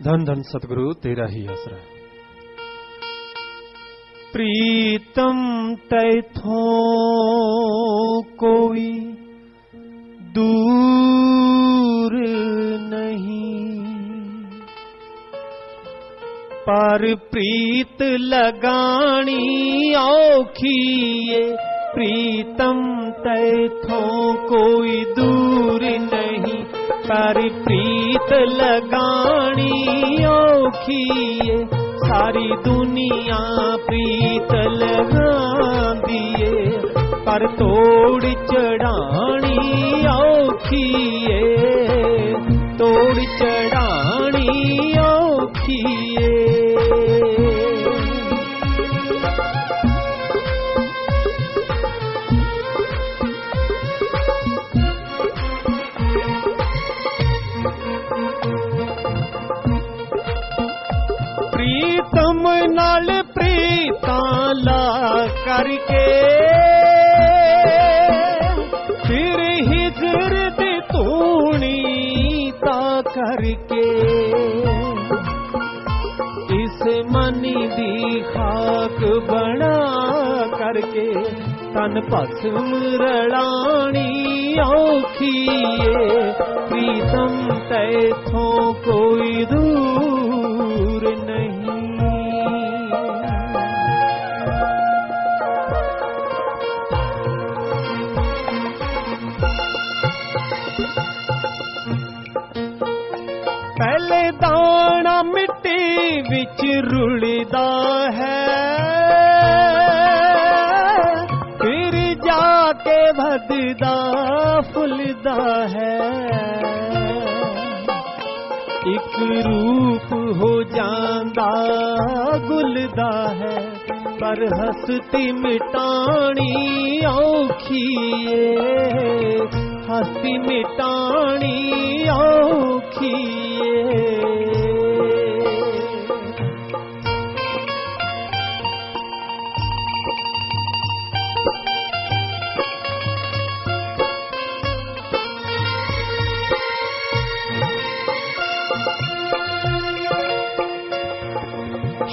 धन धन सतगुरु तेरा ही आसरा। प्रीतम तैथों कोई दूर नहीं, पर प्रीत लगानी औखी ये। प्रीतम तैथों कोई दूर नहीं, पर प्रीत लगानी औखी ये। सारी दुनिया प्रीत लगा दिए, पर तोड़ चढ़ानी औखी ये। तोड़ चढ़ानी औखी ये। प्रीतम नाल प्रीता ला करके, फिर हिजर दी तूनी ता करके। इस मनी दी खाक बना करके, तन भस्म रलानी औखी ये। प्रीतम तैथों कोई दूर नहीं। पहले दाना मिट्टी विच रुलदा है, फिर जाके भददा फुलदा है। एक रूप हो जांदा गुलदा है, पर हस्ती मिटानी औखी ये। हस्ती मिटानी औखी ये।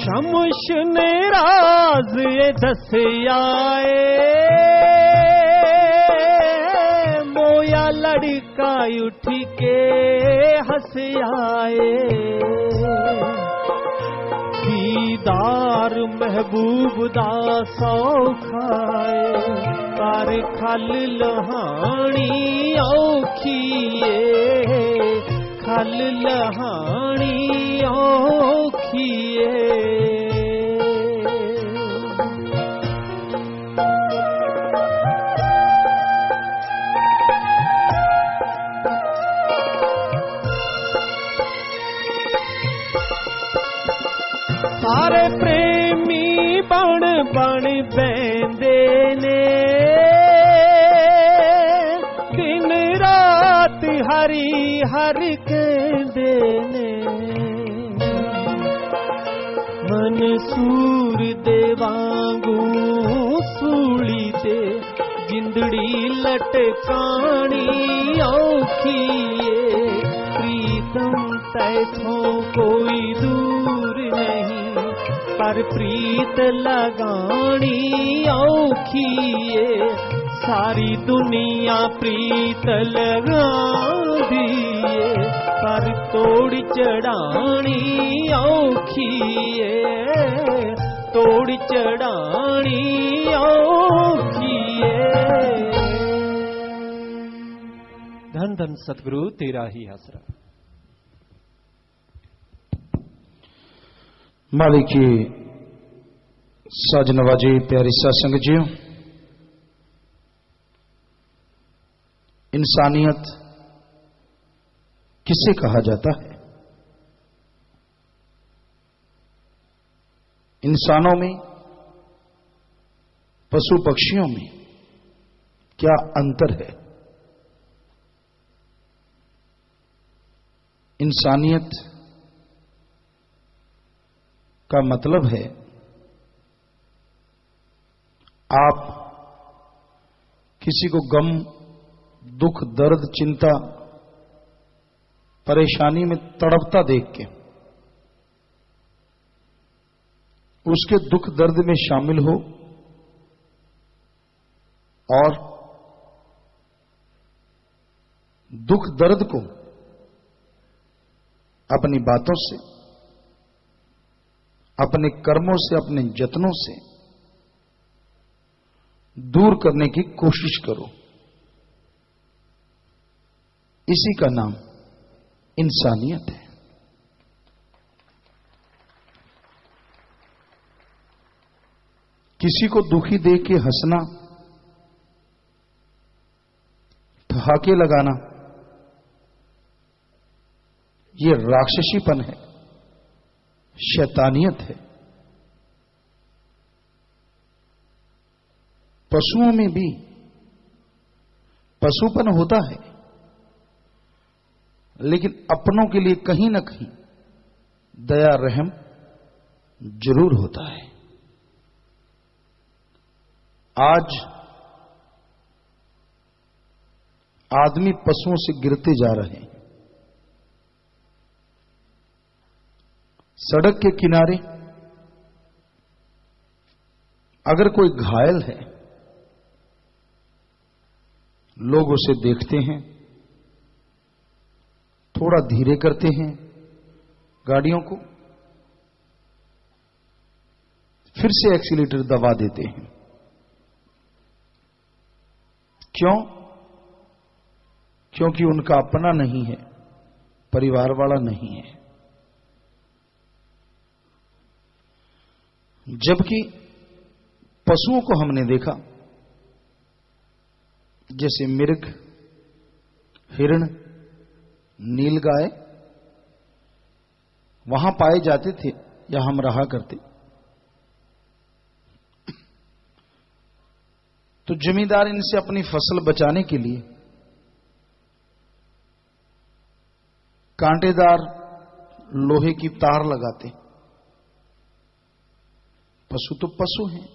शमश ने राज ये दसिया मोया लड़का उठ के हंसियाए। दीदार महबूब दा सौखाए, पर खल लहानी औखी ये। खल लहानी औखी ये। सारे प्रेमी बन बन बैंदे ने, दिन रात हरी हर कहंदे ने। मनसूर दे वांगू सूली ते, जिंदड़ी लटकानी औखी ये। प्रीतम तैथों कोई दूर नहीं, पर प्रीत लगानी औखी ये। सारी दुनिया प्रीत लगा दिए, पर तोड़ चढ़ानी औखी ये। तोड़ चढ़ानी औखी ये। धन धन सतगुरु तेरा ही आसरा। मालिक की साज नवाजी प्यारी सत्संग जियो। इंसानियत किसे कहा जाता है? इंसानों में, पशु पक्षियों में क्या अंतर है? इंसानियत का मतलब है आप किसी को गम, दुख, दर्द, चिंता, परेशानी में तड़पता देख के उसके दुख दर्द में शामिल हो और दुख दर्द को अपनी बातों से, अपने कर्मों से, अपने जतनों से दूर करने की कोशिश करो। इसी का नाम इंसानियत है। किसी को दुखी देख के हंसना, ठहाके लगाना, यह राक्षसीपन है, शैतानियत है। पशुओं में भी पशुपन होता है, लेकिन अपनों के लिए कहीं ना कहीं दया रहम जरूर होता है। आज आदमी पशुओं से गिरते जा रहे हैं। सड़क के किनारे अगर कोई घायल है, लोग उसे देखते हैं, थोड़ा धीरे करते हैं गाड़ियों को, फिर से एक्सीलेटर दबा देते हैं। क्यों? क्योंकि उनका अपना नहीं है, परिवार वाला नहीं है। जबकि पशुओं को हमने देखा, जैसे मृग, हिरण, नीलगाय वहां पाए जाते थे या हम रहा करते। तो जमींदार इनसे अपनी फसल बचाने के लिए कांटेदार लोहे की तार लगाते। पशु तो पशु हैं,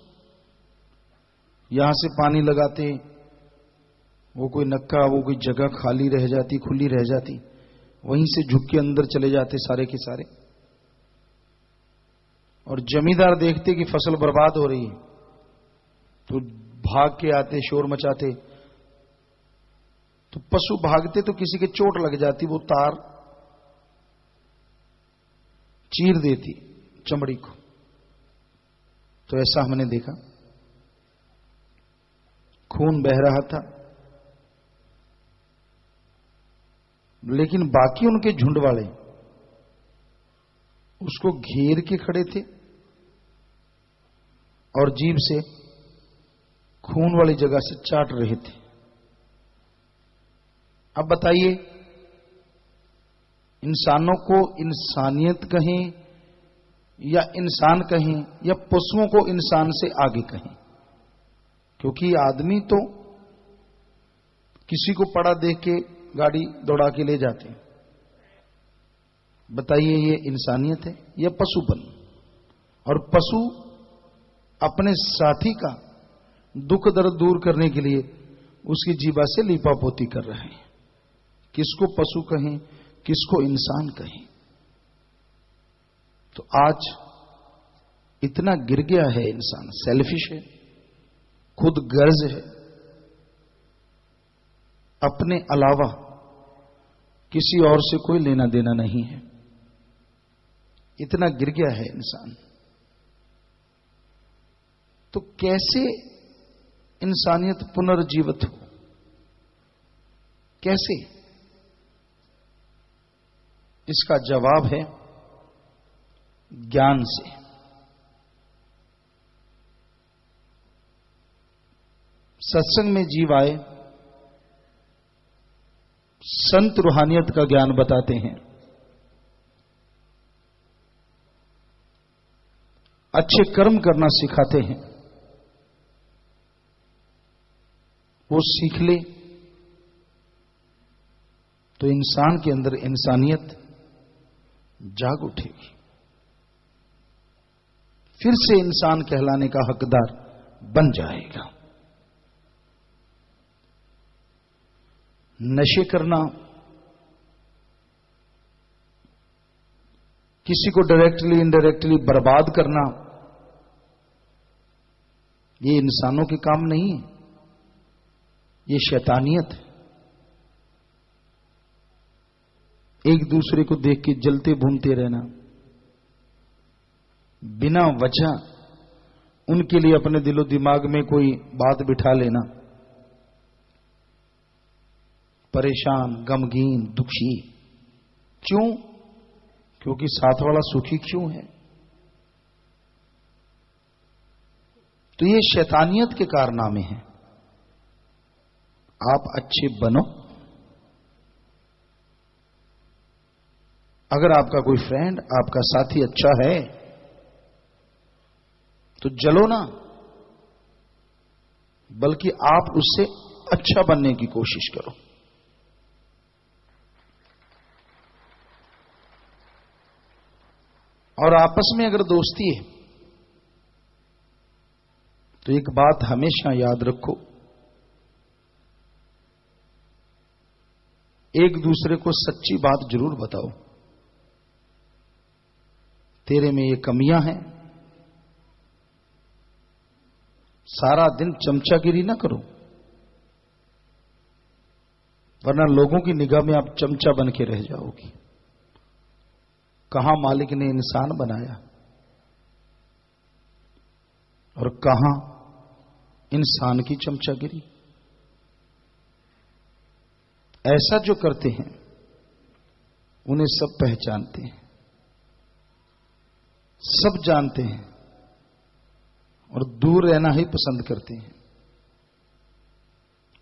यहां से पानी लगाते, वो कोई नक्का, वो कोई जगह खाली रह जाती, खुली रह जाती, वहीं से झुक के अंदर चले जाते सारे के सारे। और जमींदार देखते कि फसल बर्बाद हो रही है तो भाग के आते, शोर मचाते। तो पशु भागते तो किसी के चोट लग जाती, वो तार चीर देती चमड़ी को। तो ऐसा हमने देखा, खून बह रहा था, लेकिन बाकी उनके झुंड वाले उसको घेर के खड़े थे और जीभ से खून वाली जगह से चाट रहे थे। अब बताइए, इंसानों को इंसानियत कहें या इंसान कहें, या पशुओं को इंसान से आगे कहें? क्योंकि आदमी तो किसी को पड़ा देख के गाड़ी दौड़ा के ले जाते हैं। बताइए, ये इंसानियत है या पशुपन? और पशु अपने साथी का दुख दर्द दूर करने के लिए उसकी जीवा से लीपापोती कर रहे हैं। किसको पशु कहें, किसको इंसान कहें? तो आज इतना गिर गया है इंसान, सेल्फिश है, खुद गर्ज है, अपने अलावा किसी और से कोई लेना देना नहीं है। इतना गिर गया है इंसान। तो कैसे इंसानियत पुनर्जीवित हो? कैसे? इसका जवाब है ज्ञान से। सत्संग में जीव आए, संत रूहानियत का ज्ञान बताते हैं, अच्छे कर्म करना सिखाते हैं। वो सीख ले तो इंसान के अंदर इंसानियत जाग उठेगी, फिर से इंसान कहलाने का हकदार बन जाएगा। नशे करना, किसी को डायरेक्टली इनडायरेक्टली बर्बाद करना, ये इंसानों के काम नहीं है, ये शैतानियत है। एक दूसरे को देख के जलते भूनते रहना, बिना वजह उनके लिए अपने दिलो दिमाग में कोई बात बिठा लेना, परेशान, गमगीन, दुखी। क्यों? क्योंकि साथ वाला सुखी क्यों है? तो ये शैतानियत के कारनामे हैं। आप अच्छे बनो। अगर आपका कोई फ्रेंड, आपका साथी अच्छा है तो जलो ना, बल्कि आप उससे अच्छा बनने की कोशिश करो। और आपस में अगर दोस्ती है तो एक बात हमेशा याद रखो, एक दूसरे को सच्ची बात जरूर बताओ। तेरे में ये कमियां हैं, सारा दिन चमचागिरी ना करो, वरना लोगों की निगाह में आप चमचा बन के रह जाओगी। कहां मालिक ने इंसान बनाया और कहां इंसान की चमचागिरी। ऐसा जो करते हैं उन्हें सब पहचानते हैं, सब जानते हैं और दूर रहना ही पसंद करते हैं।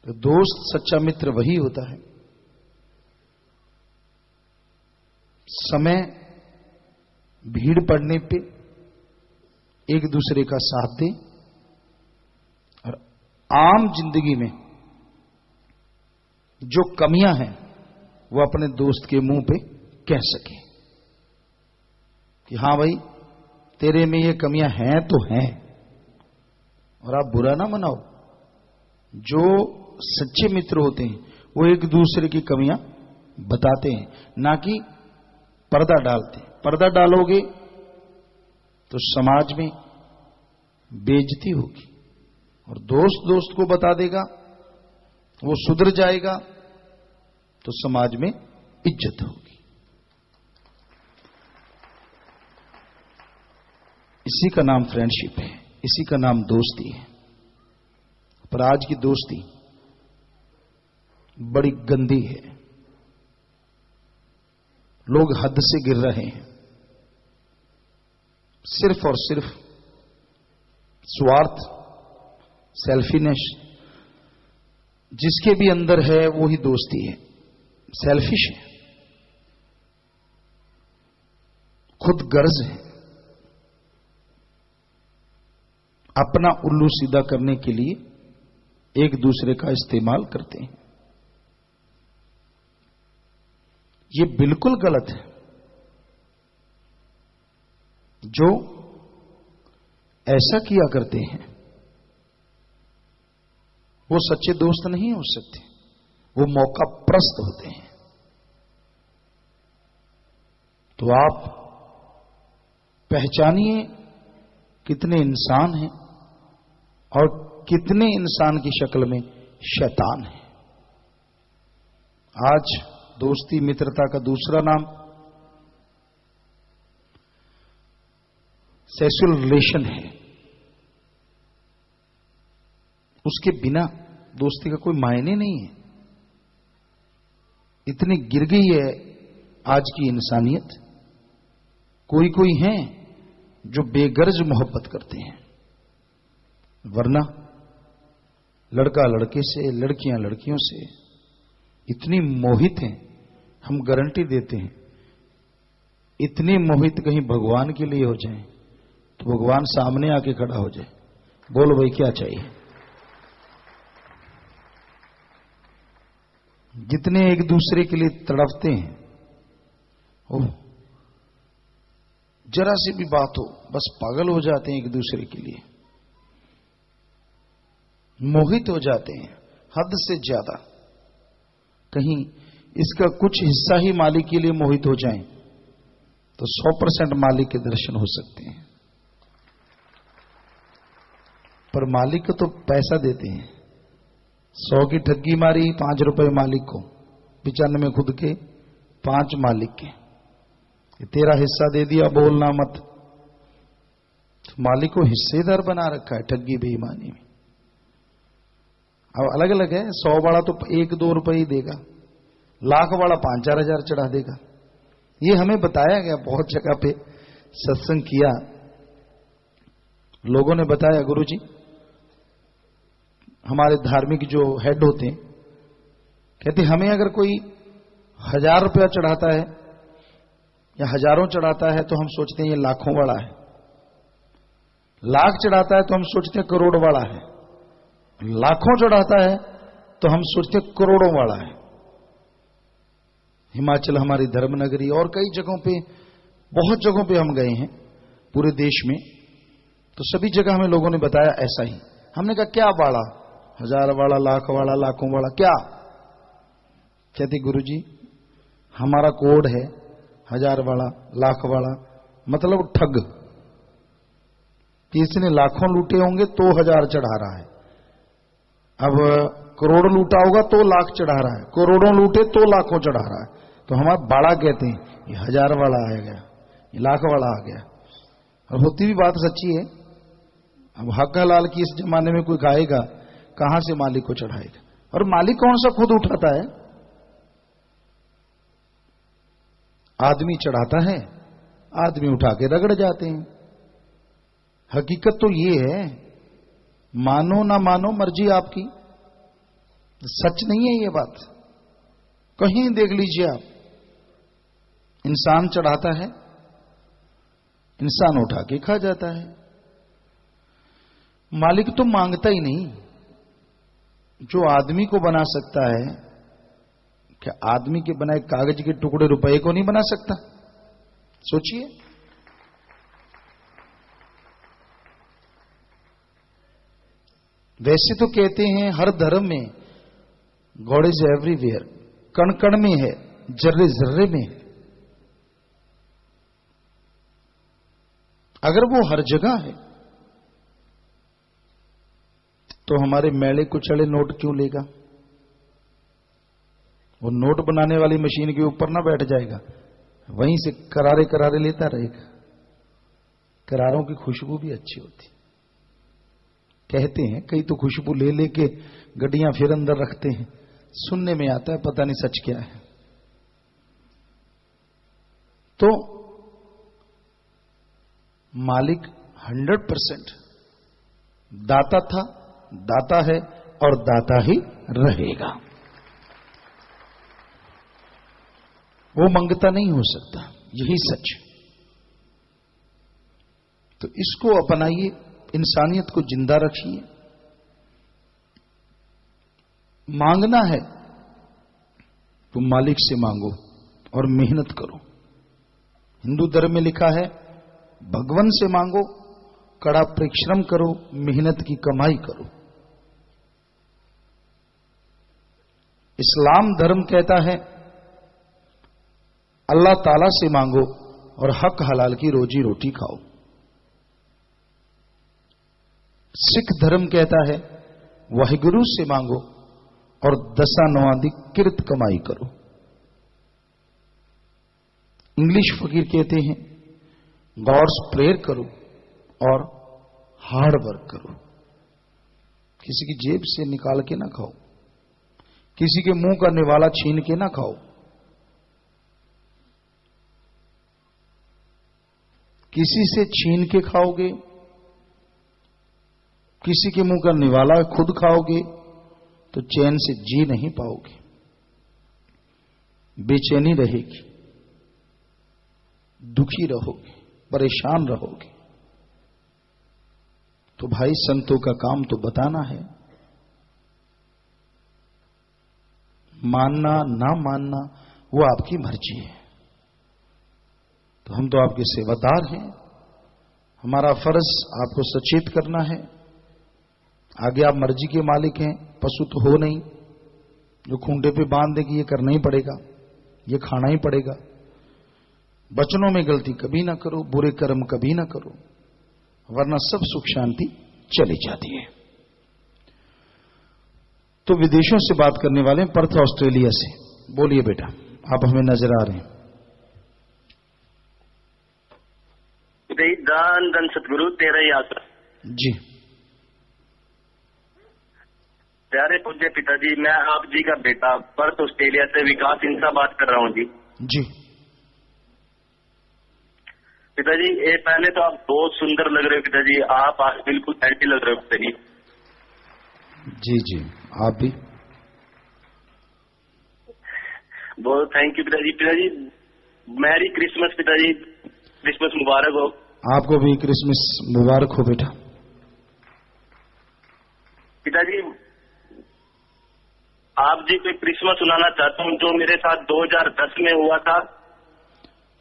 तो दोस्त, सच्चा मित्र वही होता है समय भीड़ पड़ने पे एक दूसरे का साथ दे और आम जिंदगी में जो कमियां हैं वो अपने दोस्त के मुंह पे कह सके कि हां भाई, तेरे में ये कमियां हैं तो हैं, और आप बुरा ना मनाओ। जो सच्चे मित्र होते हैं वो एक दूसरे की कमियां बताते हैं, ना कि पर्दा डालते हैं। पर्दा डालोगे तो समाज में बेइज्जती होगी, और दोस्त दोस्त को बता देगा, वो सुधर जाएगा तो समाज में इज्जत होगी। इसी का नाम फ्रेंडशिप है, इसी का नाम दोस्ती है। पर आज की दोस्ती बड़ी गंदी है, लोग हद से गिर रहे हैं। सिर्फ और सिर्फ स्वार्थ, सेल्फिनेस जिसके भी अंदर है वो ही दोस्ती है। सेल्फिश है, खुद गर्ज है, अपना उल्लू सीधा करने के लिए एक दूसरे का इस्तेमाल करते हैं। ये बिल्कुल गलत है। जो ऐसा किया करते हैं वो सच्चे दोस्त नहीं हो सकते, वो मौका प्रस्त होते हैं। तो आप पहचानिए कितने इंसान हैं और कितने इंसान की शक्ल में शैतान है। आज दोस्ती मित्रता का दूसरा नाम सेक्सुअल रिलेशन है। उसके बिना दोस्ती का कोई मायने नहीं है। इतनी गिर गई है आज की इंसानियत। कोई कोई हैं जो बेगर्ज मोहब्बत करते हैं, वरना लड़का लड़के से, लड़कियां लड़कियों से इतनी मोहित हैं, हम गारंटी देते हैं इतने मोहित कहीं भगवान के लिए हो जाएं तो भगवान सामने आके खड़ा हो जाए, बोलो भाई क्या चाहिए। जितने एक दूसरे के लिए तड़पते हैं, ओह जरा सी भी बात हो बस पागल हो जाते हैं, एक दूसरे के लिए मोहित हो जाते हैं हद से ज्यादा। कहीं इसका कुछ हिस्सा ही मालिक के लिए मोहित हो जाए तो 100% मालिक के दर्शन हो सकते हैं। पर मालिक को तो पैसा देते हैं। 100 की ठगी मारी, 5 रुपए मालिक को, 95 खुद के, 5 मालिक के। तेरा हिस्सा दे दिया, बोलना मत। तो मालिक को हिस्सेदार बना रखा है ठगी बेईमानी में। अब अलग अलग है, 100 वाला तो 1-2 रुपए ही देगा, लाख वाला 5-4 हजार चढ़ा देगा। ये हमें बताया गया, बहुत जगह पे सत्संग किया, लोगों ने बताया, गुरुजी हमारे धार्मिक जो हेड होते हैं कहते हमें अगर कोई 1000 रुपया चढ़ाता है या हजारों चढ़ाता है तो हम सोचते हैं ये लाखों वाला है, लाख चढ़ाता है तो हम सोचते हैं करोड़ वाला है, लाखों चढ़ाता है तो हम सोचते हैं करोड़ों वाला है। हिमाचल हमारी धर्मनगरी और कई जगहों पे, बहुत जगहों पे हम गए हैं पूरे देश में, तो सभी जगह हमें लोगों ने बताया ऐसा ही। हमने कहा क्या वाला, 1000 वाला, लाख वाला, लाखों वाला क्या? कहते गुरुजी हमारा कोड है 1000 वाला, लाख वाला, मतलब ठग, कि इसने लाखों लूटे होंगे तो 1000 चढ़ा रहा है, अब करोड़ लूटा होगा तो लाख चढ़ा रहा है, करोड़ों लूटे तो लाखों चढ़ा रहा है। तो हमारा बाड़ा कहते हैं ये 1000 वाला आ गया, ये लाख वाला आ गया। और होती भी बात सच्ची है। अब हक हलाल की इस जमाने में कोई खाएगा, कहां से मालिक को चढ़ाएगा? और मालिक कौन सा खुद उठाता है? आदमी चढ़ाता है, आदमी उठा के रगड़ जाते हैं। हकीकत तो ये है, मानो ना मानो मर्जी आपकी, सच नहीं है ये बात। कहीं देख लीजिए आप, इंसान चढ़ाता है, इंसान उठा के खा जाता है। मालिक तो मांगता ही नहीं। जो आदमी को बना सकता है, क्या आदमी के बनाए कागज के टुकड़े रुपए को नहीं बना सकता? सोचिए। वैसे तो कहते हैं हर धर्म में गॉड इज एवरीवेयर, कण कण में है, जर्रे जर्रे में है। अगर वो हर जगह है तो हमारे मैले कुचले नोट क्यों लेगा? वो नोट बनाने वाली मशीन के ऊपर ना बैठ जाएगा, वहीं से करारे करारे लेता रहेगा। करारों की खुशबू भी अच्छी होती, कहते हैं कई तो खुशबू ले लेके गड्डियां फिर अंदर रखते हैं, सुनने में आता है, पता नहीं सच क्या है। तो मालिक 100% दाता था, दाता है और दाता ही रहेगा। वो मंगता नहीं हो सकता, यही सच। तो इसको अपनाइए, इंसानियत को जिंदा रखिए। मांगना है तो मालिक से मांगो और मेहनत करो। हिंदू धर्म में लिखा है भगवान से मांगो, कड़ा परिश्रम करो, मेहनत की कमाई करो। इस्लाम धर्म कहता है अल्लाह ताला से मांगो और हक हलाल की रोजी रोटी खाओ। सिख धर्म कहता है वाहिगुरु से मांगो और दसा नवादी किरत कमाई करो। इंग्लिश फकीर कहते हैं गॉड्स प्रेयर करो और हार्ड वर्क करो। किसी की जेब से निकाल के ना खाओ, किसी के मुंह का निवाला छीन के ना खाओ। किसी से छीन के खाओगे, किसी के मुंह का निवाला खुद खाओगे तो चैन से जी नहीं पाओगे, बेचैनी रहेगी, दुखी रहोगे, परेशान रहोगे। तो भाई संतों का काम तो बताना है, मानना ना मानना वो आपकी मर्जी है। तो हम तो आपके सेवादार हैं, हमारा फर्ज आपको सचेत करना है। आगे आप मर्जी के मालिक हैं, पशु तो हो नहीं जो खूंटे पे बांध दे कि ये करना ही पड़ेगा, ये खाना ही पड़ेगा। वचनों में गलती कभी ना करो, बुरे कर्म कभी ना करो, वरना सब सुख शांति चली जाती है। तो विदेशों से बात करने वाले हैं, पर्थ ऑस्ट्रेलिया से। बोलिए बेटा, आप हमें नजर आ रहे हैं। धन धन सतगुरु तेरा ही आसरा। जी प्यारे पूज्य पिताजी, मैं आप जी का बेटा पर्थ ऑस्ट्रेलिया से विकास इंसा बात कर रहा हूँ जी। जी पिताजी, ये पहले तो आप बहुत सुंदर लग रहे हो पिताजी, आप आज बिल्कुल एंटी लग रहे हो पिताजी। जी जी, आप भी बहुत थैंक यू पिताजी। पिताजी मैरी क्रिसमस पिताजी, क्रिसमस मुबारक हो। आपको भी क्रिसमस मुबारक हो बेटा। पिताजी आप जी को क्रिसमस सुनाना चाहता हूँ जो मेरे साथ 2010 में हुआ था।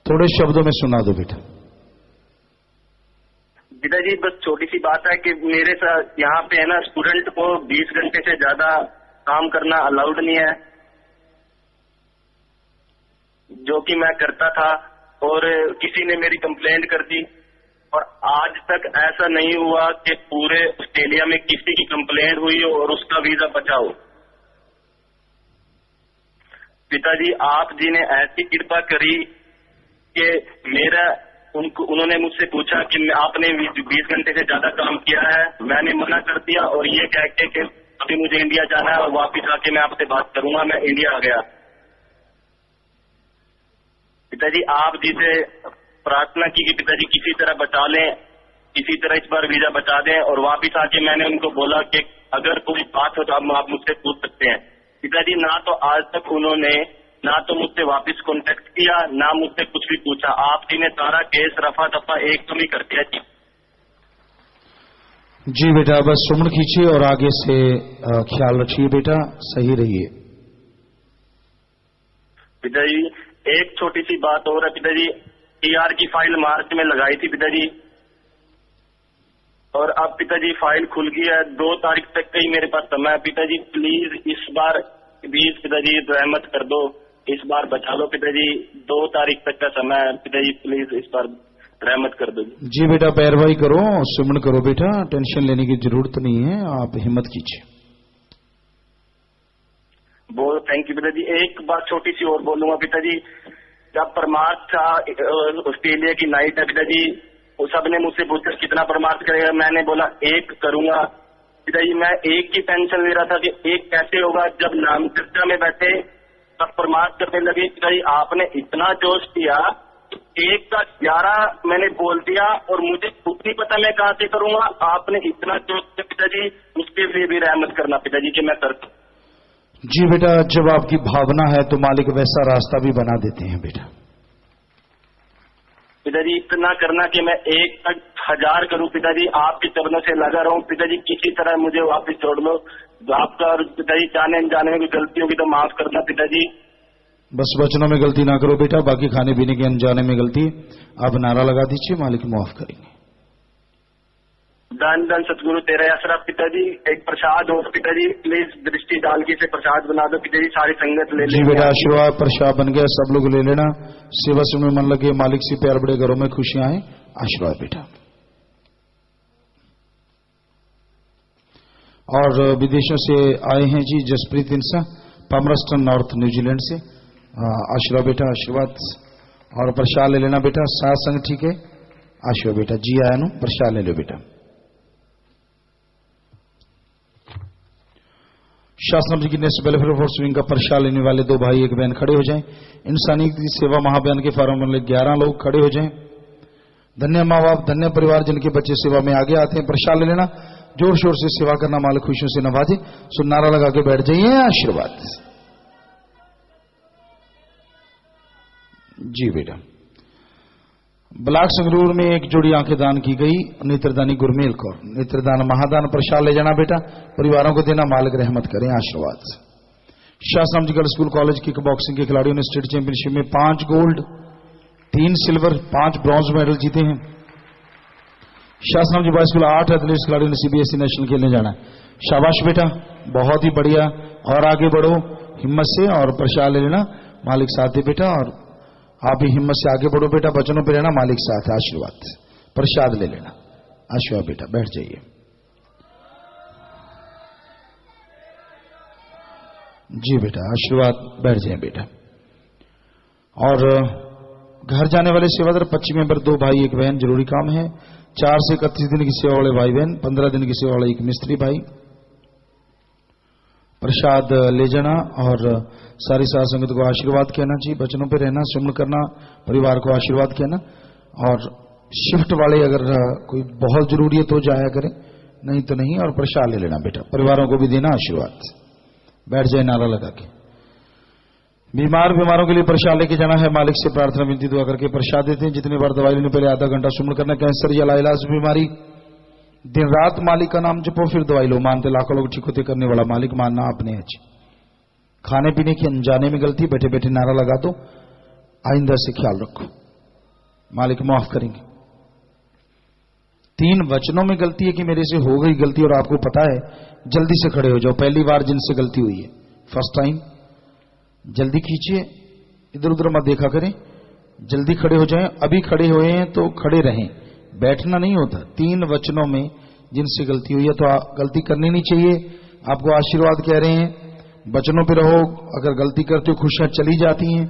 थोड़े शब्दों में सुना दो बेटा। पिताजी बस छोटी सी बात है कि मेरे साथ यहाँ पे है ना, स्टूडेंट को 20 घंटे से ज्यादा काम करना अलाउड नहीं है, जो कि मैं करता था और किसी ने मेरी कंप्लेंट कर दी। और आज तक ऐसा नहीं हुआ कि पूरे ऑस्ट्रेलिया में किसी की कंप्लेंट हुई हो और उसका वीजा बचा हो। पिताजी आप जी ने ऐसी कृपा करी कि मेरा उन्होंने मुझसे पूछा कि आपने 20 घंटे से ज्यादा काम किया है, मैंने मना कर दिया और ये कह के कि अभी मुझे इंडिया जाना है और वापिस आके मैं आपसे बात करूंगा। मैं इंडिया आ गया। पिताजी आप जी से प्रार्थना की कि पिताजी किसी तरह बचा लें, किसी तरह इस बार वीजा बचा दें। और वापिस आके मैंने उनको बोला कि अगर कोई बात हो तो आप मुझसे पूछ सकते हैं। पिताजी ना तो आज तक उन्होंने ना तो मुझसे वापस कांटेक्ट किया, ना मुझसे कुछ भी पूछा। आप जी ने सारा केस रफा दफा एकदम ही कर दिया जी। जी बेटा, बस सुमन खींचिए और आगे से ख्याल रखिए बेटा, सही रहिए। पिताजी एक छोटी सी बात और है पिताजी, टीआर की फाइल मार्च में लगाई थी पिताजी, और अब पिताजी फाइल खुल गई है। 2 तारीख तक का ही मेरे पास समय है। पिताजी प्लीज इस बार प्लीज पिताजी रहमत कर दो, इस बार बचा लो पिताजी। 2 तारीख तक का समय है पिताजी, प्लीज इस बार रहमत कर दो। जी बेटा, पैरवाई करो, सुमन करो बेटा, टेंशन लेने की जरूरत नहीं है, आप हिम्मत कीजिए। बहुत थैंक यू पिताजी। एक बात छोटी सी और बोलूंगा पिताजी, जब परमार्थ था ऑस्ट्रेलिया की नाइट है पिताजी, वो सबने मुझसे पूछा कितना परमार्थ करेगा, मैंने बोला 1 करूंगा। पिताजी मैं 1 की टेंशन ले रहा था कि 1 कैसे होगा, जब नाम चर्चा में बैठे तब परमार्थ करने लगे। पिताजी आपने इतना जोश दिया, 1 का 11 मैंने बोल दिया और मुझे खुद नहीं पता मैं कहां से करूंगा। आपने इतना जोश दिया पिताजी, उसके लिए भी रहमत करना पिताजी कि मैं करता। जी बेटा, जब आपकी भावना है तो मालिक वैसा रास्ता भी बना देते हैं बेटा। पिताजी इतना करना कि मैं 1 तक 1000 करूं पिताजी, आपके चरणों से लगा रहूं पिताजी, किसी तरह मुझे वापस छोड़ लो। आपका और पिताजी जाने अनजाने में कोई गलती होगी तो माफ करना पिताजी। बस वचनों में गलती ना करो बेटा, बाकी खाने पीने के अनजाने में गलती आप नारा लगा दीजिए, मालिक माफ करेंगे। धन धन सतगुरु तेरा आसरा। पिताजी एक प्रसाद हो पिताजी, प्लीज दृष्टि डाल के से प्रसाद बना दो पिताजी, सारी संगत ले जी बेटा, आशीर्वाद प्रसाद बन गया, सब लोग ले लेना। सेवा से में मन लगे, मालिक से प्यार बड़े, घरों में खुशियां आए। आशीर्वाद बेटा। और विदेशों से आए हैं जी जसप्रीत इंसा, पामरस्टन नॉर्थ न्यूजीलैंड से। आशीर्वाद बेटा, आशीर्वाद। और प्रसाद ले लेना बेटा, साथ संग ठीक है। आशीर्वाद बेटा, जी आया नो, प्रसाद ले लो बेटा। शासनम जी की नेशनल वेलफेयर फॉर स्विंग का प्रसाद लेने वाले 2 भाई 1 बहन खड़े हो जाएं। इंसानी सेवा महाबयान के फार्म वाले 11 लोग खड़े हो जाएं। धन्य माँ बाप, धन्य परिवार जिनके बच्चे सेवा में आगे आते हैं। प्रसाद ले लेना, जोर शोर से सेवा करना, मालिक खुशियों से नवाजे। सो नारा लगा के बैठ जाइए। आशीर्वाद। जी बेटा, ब्लॉक संगरूर में एक जोड़ी आंखें दान की गई, नेत्रदानी गुरमेल कौर। नेत्रदान महादान प्रसाद ले जाना बेटा, परिवारों को देना, मालिक रहमत करें। आशीर्वाद। शासनम जी girls school college kick boxing के खिलाड़ियों ने स्टेट चैंपियनशिप में 5 गोल्ड 3 सिल्वर 5 ब्रॉन्ज मेडल जीते हैं। शासनम जी बॉयज स्कूल 8 एथलेटिक्स खिलाड़ियों ने सीबीएसई नेशनल खेलने जाना है। शाबाश बेटा, बहुत ही बढ़िया, और आगे बढ़ो हिम्मत से, और प्रसाद ले लेना, मालिक साथ दे बेटा। और आप भी हिम्मत से आगे बढ़ो बेटा, वचनों पे रहना, मालिक साथ है। आशीर्वाद। प्रसाद ले लेना। आशीर्वाद बेटा, बैठ जाइए। जी बेटा, आशीर्वाद। बैठ जाए बेटा। और घर जाने वाले सेवादार 25 मेंबर, 2 भाई 1 बहन, जरूरी काम है। 4 से 31 दिन की सेवा वाले भाई बहन, 15 दिन की सेवा वाले 1 मिस्त्री भाई। प्रसाद ले जाना और सारी साध संगत को आशीर्वाद कहना जी। बचनों पे रहना, सुमन करना, परिवार को आशीर्वाद कहना। और शिफ्ट वाले अगर कोई बहुत जरूरी है तो जाया करें, नहीं तो नहीं। और प्रसाद ले लेना बेटा, परिवारों को भी देना आशीर्वाद। बैठ जाए नारा लगा के। बीमारों के लिए प्रसाद लेके जाना है। मालिक से प्रार्थना विनती दुआ करके प्रसाद देते हैं। जितने बार दवाई लेने पहले आधा घंटा सुमन करना। कैंसर या लाइलाज बीमारी, दिन रात मालिक का नाम जपो, फिर दवाई लो। मानते लाखों लोग ठीक होते करने वाला मालिक, मानना अपने है। खाने पीने की अनजाने में गलती, बैठे बैठे नारा लगा दो, आइंदा से ख्याल रखो, मालिक माफ करेंगे। 3 वचनों में गलती है कि मेरे से हो गई गलती और आपको पता है, जल्दी से खड़े हो जाओ। पहली बार जिनसे गलती हुई है, फर्स्ट टाइम, जल्दी खींचिए, इधर उधर मत देखा करें, जल्दी खड़े हो जाएं। अभी खड़े हुए हैं तो खड़े रहें, बैठना नहीं होता। 3 वचनों में जिनसे गलती हुई है तो गलती करनी नहीं चाहिए। आपको आशीर्वाद कह रहे हैं, वचनों पे रहो। अगर गलती करते हो खुशियां चली जाती हैं।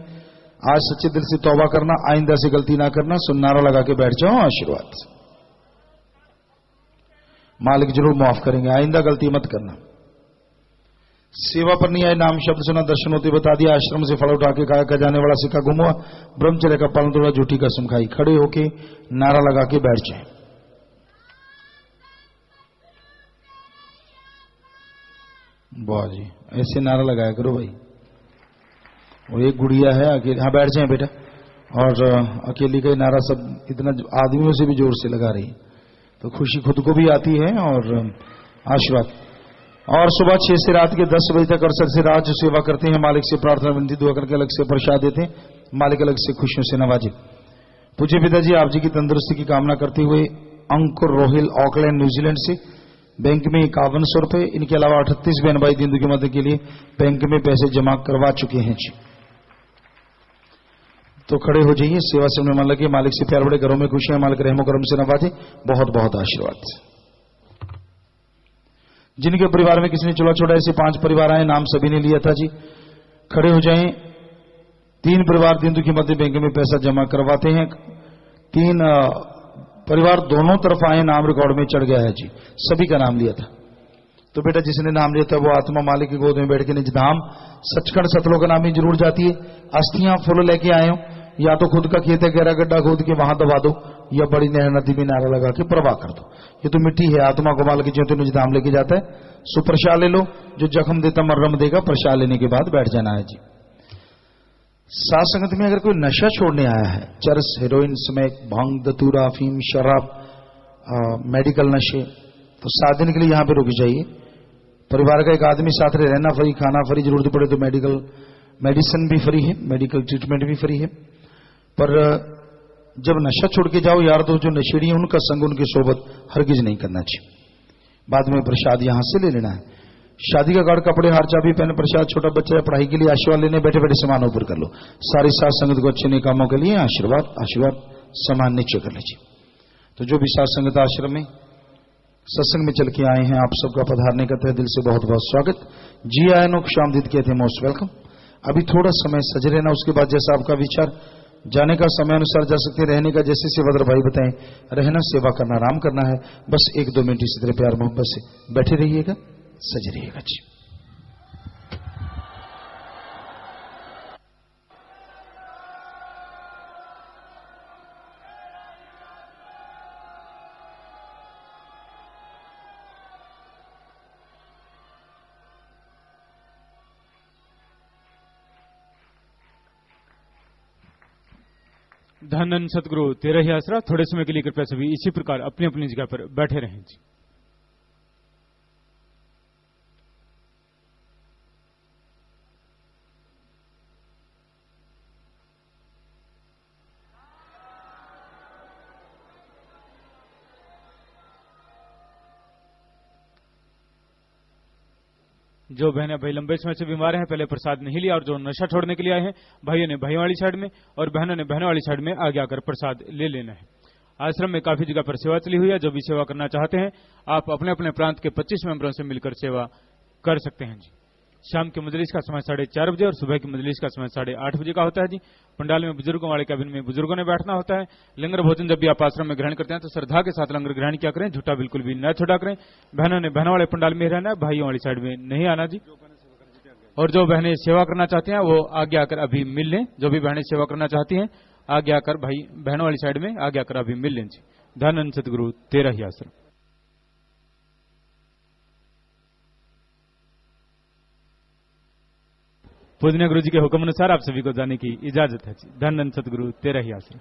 आज सच्चे दिल से तौबा करना, आइंदा से गलती ना करना। सुनारा लगा के बैठ जाओ, आशीर्वाद। मालिक जरूर माफ करेंगे, आइंदा गलती मत करना। सेवा पर नहीं आए, नाम शब्द सुना, दर्शन होते बता दिया, आश्रम से फल उठा के खाया, खजाने वाला सिक्का गुम हुआ, ब्रह्मचर्य का पालन तोड़ा, झूठी कसम खाई। खड़े होके नारा लगा के बैठ जाए। वाह जी, ऐसे नारा लगाया करो भाई। वो एक गुड़िया है अकेली, हाँ बैठ जाए बेटा। और अकेली का नारा सब इतना आदमियों से भी जोर से लगा रही है, तो खुशी खुद को भी आती है और आशीर्वाद। और सुबह 6 से रात के 10 बजे तक 68 से रात जो सेवा करते हैं, मालिक से प्रार्थना विनती दुआ करके अलग से प्रसाद देते हैं। मालिक अलग से खुशियों से नवाजे। पूज्य पिताजी, आप जी की तंदुरुस्ती की कामना करते हुए अंकुर रोहिल, ऑकलैंड, न्यूजीलैंड से बैंक में 5100 रुपए, इनके अलावा 38 बहन भाई दिंदू की मदद के लिए बैंक में पैसे जमा करवा चुके हैं जी। तो खड़े हो जाइए, सेवा से उन्हें मन लगे। मालिक से प्यार बड़े, घरों में खुशियां, मालिक रहमो करम से नवाजे। बहुत बहुत आशीर्वाद। जिनके परिवार में किसी ने चूल्हा छोड़ा, ऐसे 5 परिवार आए, नाम सभी ने लिया था जी। खड़े हो जाएं। 3 परिवार दिंदू की मध्य बैंक में पैसा जमा करवाते हैं। 3 परिवार दोनों तरफ आए, नाम रिकॉर्ड में चढ़ गया है जी। सभी का नाम लिया था। तो बेटा जिसने नाम लिया था वो आत्मा मालिक की गोद में बैठ के निज धाम सचखंड सतलोक का नाम ही जरूर जाती है। अस्थियां फूल लेके आए हो, या तो खुद का खेत है, गहरा गड्ढा खोद के वहां दबा दो, या बड़ी नहर नदी में नारा लगा के प्रवाह कर दो। ये तो मिट्टी है, आत्मा को माल की ज्योति निज धाम लेके जाता है। सो प्रसाद ले लो, जो जख्म देता मर्रम देगा। प्रसाद लेने के बाद बैठ जाना है जी। साथ संगत में अगर कोई नशा छोड़ने आया है, चरस, हेरोइन, स्मैक, भांग, दतूरा, अफीम, शराब, मेडिकल नशे, तो 7 दिन के लिए यहां पे रुक जाइए। परिवार का एक आदमी साथ रहे, रहना फ्री, खाना फ्री, जरूरत पड़े तो मेडिसिन भी फ्री है, मेडिकल ट्रीटमेंट भी फ्री है। पर जब नशा छोड़ के जाओ यार, तो जो नशेड़ी है उनका संग, उनकी सोबत हरगिज नहीं करना चाहिए। बाद में प्रसाद यहां से ले लेना है। शादी का कार्ड, कपड़े, हार, चाबी, पेन, प्रसाद, छोटा बच्चा है पढ़ाई के लिए आशीर्वाद लेने, बैठे बैठे सामान ऊपर कर लो। सारी साथ संगत को अच्छे नए कामों के लिए आशीर्वाद आशीर्वाद सामान नीचे कर लीजिए। तो जो भी साथ संगत आश्रम में सत्संग में चल के आए हैं, आप सबका पधारने का तहे दिल से बहुत बहुत स्वागत। जी आए नो शामदीद कहते हैं, मोस्ट वेलकम। अभी थोड़ा समय सज रहना, उसके बाद जैसा आपका विचार, जाने का समय अनुसार जा सकते, रहने का जैसे सेवादार भाई बताएं, रहना, सेवा करना, आराम करना है। बस 1-2 मिनट इसी तरह प्यार मोहब्बत से बैठे रहिएगा, सज रहिएगा जी। धन धन सतगुरु तेरा ही आसरा। थोड़े समय के लिए कृपया सभी इसी प्रकार अपनी अपनी जगह पर बैठे रहें जी। जो बहनें भाई लंबे समय से बीमार हैं, पहले प्रसाद नहीं लिया, और जो नशा छोड़ने के लिए आए हैं, भाइयों ने भाइयों वाली साइड में और बहनों ने बहनों वाली साइड में आगे आकर प्रसाद ले लेना है। आश्रम में काफी जगह पर सेवा चली हुई है। जो भी सेवा करना चाहते हैं, आप अपने अपने प्रांत के 25 मेंबरों से मिलकर सेवा कर सकते हैं जी। शाम के मजलिस का समय 4:30 बजे और सुबह की मजलिस का समय 8:30 बजे का होता है जी। पंडाल में बुजुर्गों वाले कैबिन में बुजुर्गों ने बैठना होता है। लंगर भोजन जब भी आप आश्रम में ग्रहण करते हैं तो श्रद्धा के साथ लंगर ग्रहण किया करें, झूठा बिल्कुल भी न छोड़ा करें। बहनों ने बहनों वाले पंडाल में रहना है, भाइयों वाली साइड में नहीं आना जी। और जो बहनें सेवा करना चाहती हैं वो आगे आकर अभी मिल लें। जो भी बहनें सेवा करना चाहती हैं आगे आकर भाई बहनों वाली साइड में आगे आकर अभी मिल लें जी। धन्य सतगुरु तेरा ही आश्रम। पूजनीय गुरु जी के हुक्म अनुसार आप सभी को जाने की इजाजत है जी। धन्य सतगुरु तेरा ही आश्रम।